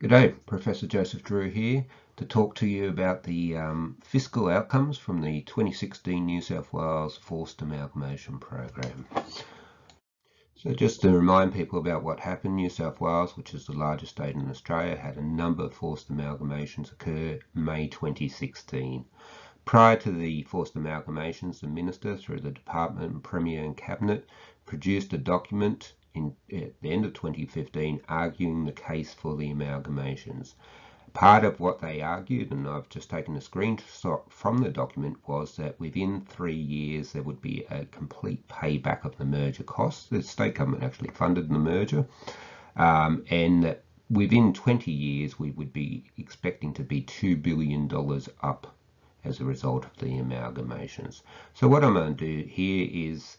G'day, Professor Joseph Drew here to talk to you about the fiscal outcomes from the 2016 New South Wales Forced Amalgamation Program. So just to remind people about what happened, New South Wales, which is the largest state in Australia, had a number of forced amalgamations occur May 2016. Prior to the forced amalgamations, the Minister, through the Department, Premier and Cabinet, produced a document at the end of 2015 arguing the case for the amalgamations. Part of what they argued, and I've just taken a screenshot from the document, was that within 3 years there would be a complete payback of the merger costs. The state government actually funded the merger, and that within 20 years we would be expecting to be $2 billion up as a result of the amalgamations. So what I'm going to do here is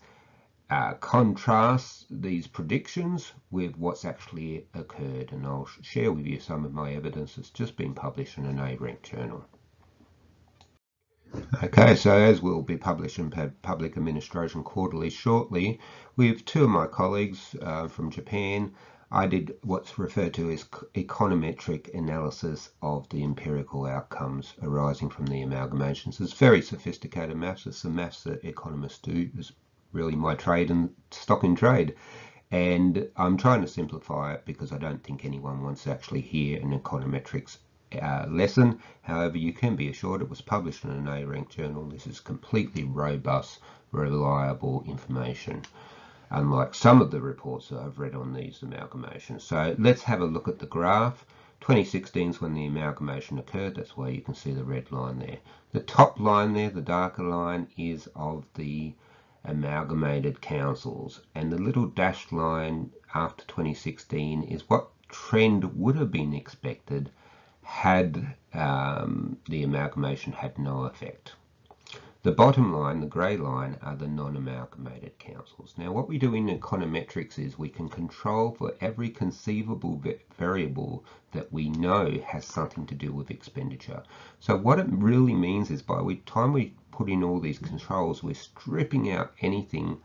contrast these predictions with what's actually occurred, and I'll share with you some of my evidence that's just been published in an A-ranked journal. Okay, so as we'll be publishing Public Administration Quarterly shortly, with two of my colleagues from Japan, I did what's referred to as econometric analysis of the empirical outcomes arising from the amalgamations. It's very sophisticated maths. It's the maths that economists do. It's really my trade and stock in trade. And I'm trying to simplify it because I don't think anyone wants to actually hear an econometrics lesson. However, you can be assured it was published in an A-ranked journal. This is completely robust, reliable information, unlike some of the reports that I've read on these amalgamations. So let's have a look at the graph. 2016 is when the amalgamation occurred. That's why you can see the red line there. The top line there, the darker line, is of the amalgamated councils, and the little dashed line after 2016 is what trend would have been expected had the amalgamation had no effect. The bottom line, the grey line, are the non-amalgamated councils. Now what we do in econometrics is we can control for every conceivable variable that we know has something to do with expenditure. So what it really means is by the time we put in all these controls, we're stripping out anything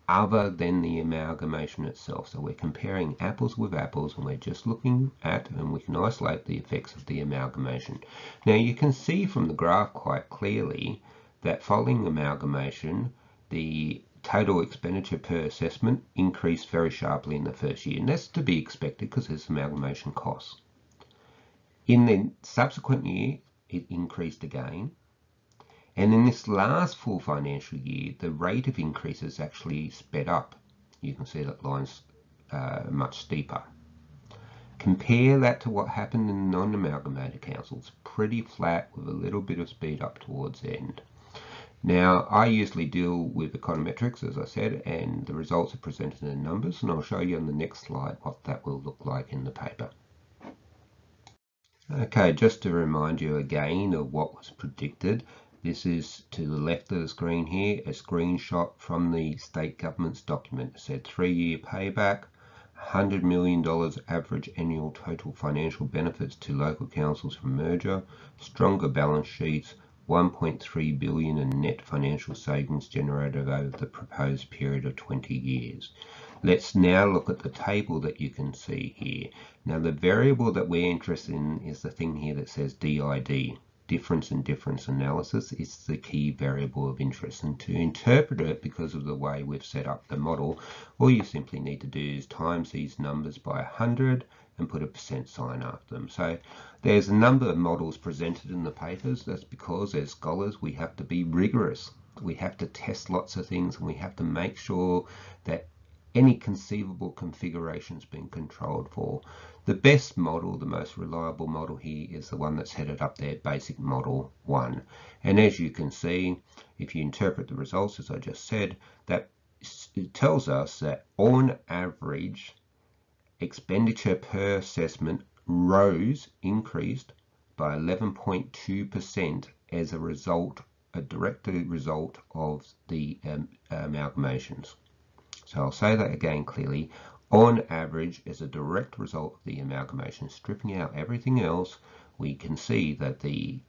other than the amalgamation itself. So we're comparing apples with apples, and we're just looking at, and we can isolate the effects of the amalgamation. Now you can see from the graph quite clearly that following amalgamation, the total expenditure per assessment increased very sharply in the first year, and that's to be expected because there's amalgamation costs. In the subsequent year, it increased again, and in this last full financial year, the rate of increase is actually sped up. You can see that line's much steeper. Compare that to what happened in non-amalgamated councils, pretty flat with a little bit of speed up towards the end. Now, I usually deal with econometrics, as I said, and the results are presented in numbers, and I'll show you on the next slide what that will look like in the paper. Okay, just to remind you again of what was predicted, this is to the left of the screen here, a screenshot from the state government's document. It said 3-year payback, $100 million average annual total financial benefits to local councils from merger, stronger balance sheets, 1.3 billion in net financial savings generated over the proposed period of 20 years. Let's now look at the table that you can see here. Now the variable that we're interested in is the thing here that says DID, difference in difference analysis. Is the key variable of interest, and to interpret it, because of the way we've set up the model, all you simply need to do is times these numbers by 100 and put a % sign after them. So there's a number of models presented in the papers. That's because as scholars we have to be rigorous. We have to test lots of things, and we have to make sure that any conceivable configuration has been controlled for. The best model, the most reliable model here, is the one that's headed up there, Basic Model 1. And as you can see, if you interpret the results as I just said, that it tells us that on average expenditure per assessment increased by 11.2% as a direct result of the amalgamations. So I'll say that again clearly. On average, as a direct result of the amalgamation, stripping out everything else, we can see that the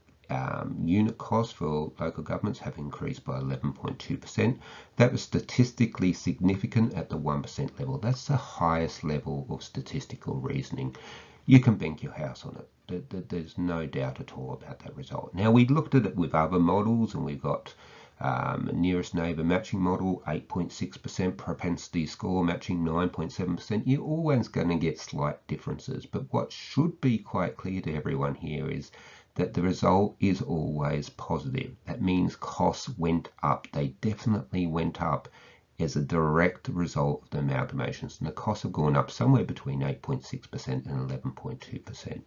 unit costs for local governments have increased by 11.2%. That was statistically significant at the 1% level. That's the highest level of statistical reasoning. you can bank your house on it. There's no doubt at all about that result. Now, we looked at it with other models, and we've got nearest neighbour matching model, 8.6%, propensity score matching 9.7%. You're always going to get slight differences, but what should be quite clear to everyone here is that the result is always positive. That means costs went up. They definitely went up as a direct result of the amalgamations, and the costs have gone up somewhere between 8.6% and 11.2%.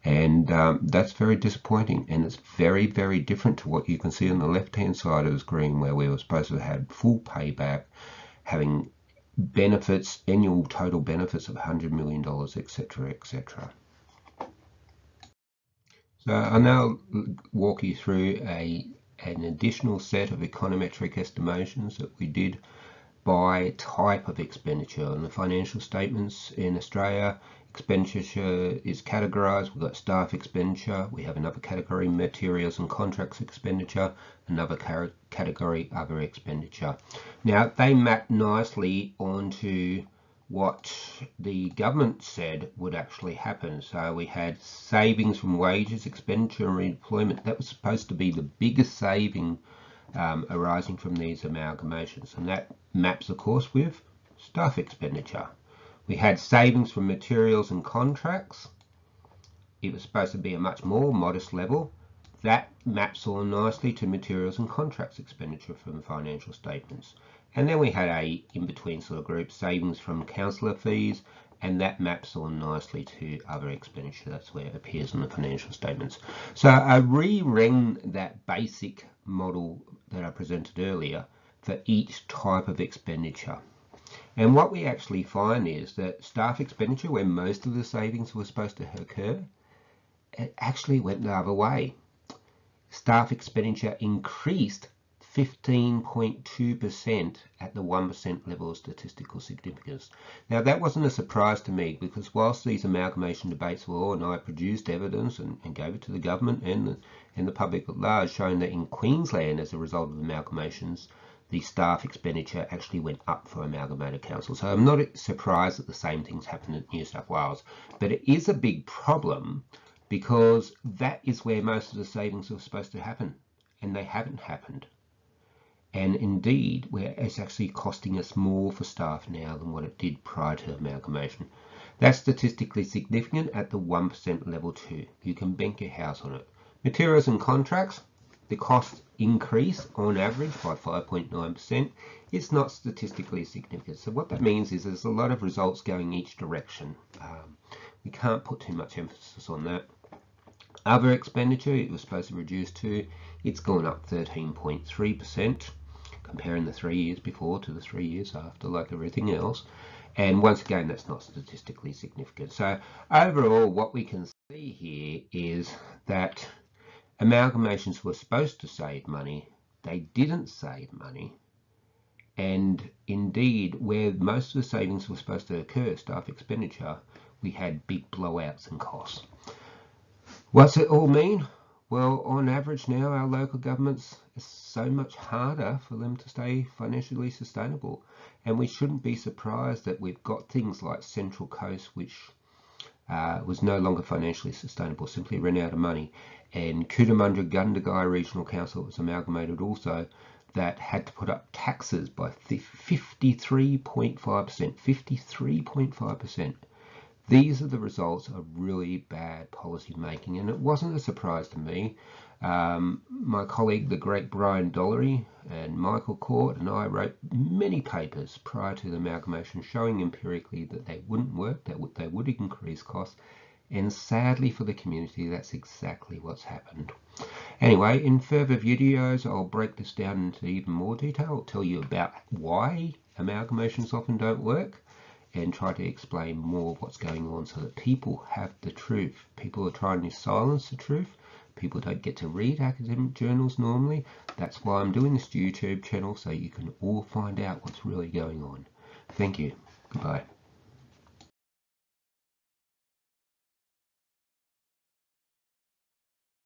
And that's very disappointing, and it's very, very different to what you can see on the left-hand side of the screen, where we were supposed to have full payback, having benefits, annual total benefits of $100 million, etc., etc. So I'll now walk you through an additional set of econometric estimations that we did by type of expenditure. On the financial statements in Australia, expenditure is categorised. We've got staff expenditure, we have another category, materials and contracts expenditure, another category, other expenditure. Now, they map nicely onto what the government said would actually happen. So we had savings from wages, expenditure and redeployment. That was supposed to be the biggest saving arising from these amalgamations, and that maps, of course, with staff expenditure. We had savings from materials and contracts. It was supposed to be a much more modest level. That maps all nicely to materials and contracts expenditure from the financial statements. And then we had a in-between sort of group, savings from counsellor fees, and that maps all nicely to other expenditure. That's where it appears in the financial statements. So I re-ran that basic model that I presented earlier for each type of expenditure. And what we actually find is that staff expenditure, where most of the savings were supposed to occur, it actually went the other way. Staff expenditure increased 15.2% at the 1% level of statistical significance. Now, that wasn't a surprise to me, because whilst these amalgamation debates were on, I produced evidence and gave it to the government and the public at large, showing that in Queensland, as a result of amalgamations, the staff expenditure actually went up for amalgamated council. So I'm not surprised that the same things happened in New South Wales, but it is a big problem, because that is where most of the savings were supposed to happen, and they haven't happened. And indeed, it's actually costing us more for staff now than what it did prior to amalgamation. That's statistically significant at the 1% level too. You can bank your house on it. Materials and contracts, the costs increase on average by 5.9%. It's not statistically significant. So what that means is there's a lot of results going each direction. We can't put too much emphasis on that. Other expenditure, it was supposed to reduce to, it's gone up 13.3%, comparing the 3 years before to the 3 years after, like everything else. And once again, that's not statistically significant. So overall, what we can see here is that amalgamations were supposed to save money. They didn't save money. And indeed, where most of the savings were supposed to occur, staff expenditure, we had big blowouts in costs. What's it all mean? Well, on average now, our local governments, it's so much harder for them to stay financially sustainable. And we shouldn't be surprised that we've got things like Central Coast, which was no longer financially sustainable, simply ran out of money. And Cootamundra-Gundagai Regional Council was amalgamated also, that had to put up taxes by 53.5%. 53.5%. These are the results of really bad policy making, and it wasn't a surprise to me. My colleague, the great Brian Dollery, and Michael Court and I wrote many papers prior to the amalgamation showing empirically that they wouldn't work, that they would increase costs, and sadly for the community, that's exactly what's happened. Anyway, in further videos, I'll break this down into even more detail. I'll tell you about why amalgamations often don't work, and try to explain more of what's going on so that people have the truth. People are trying to silence the truth. People don't get to read academic journals normally. That's why I'm doing this YouTube channel, so you can all find out what's really going on. Thank you. Goodbye.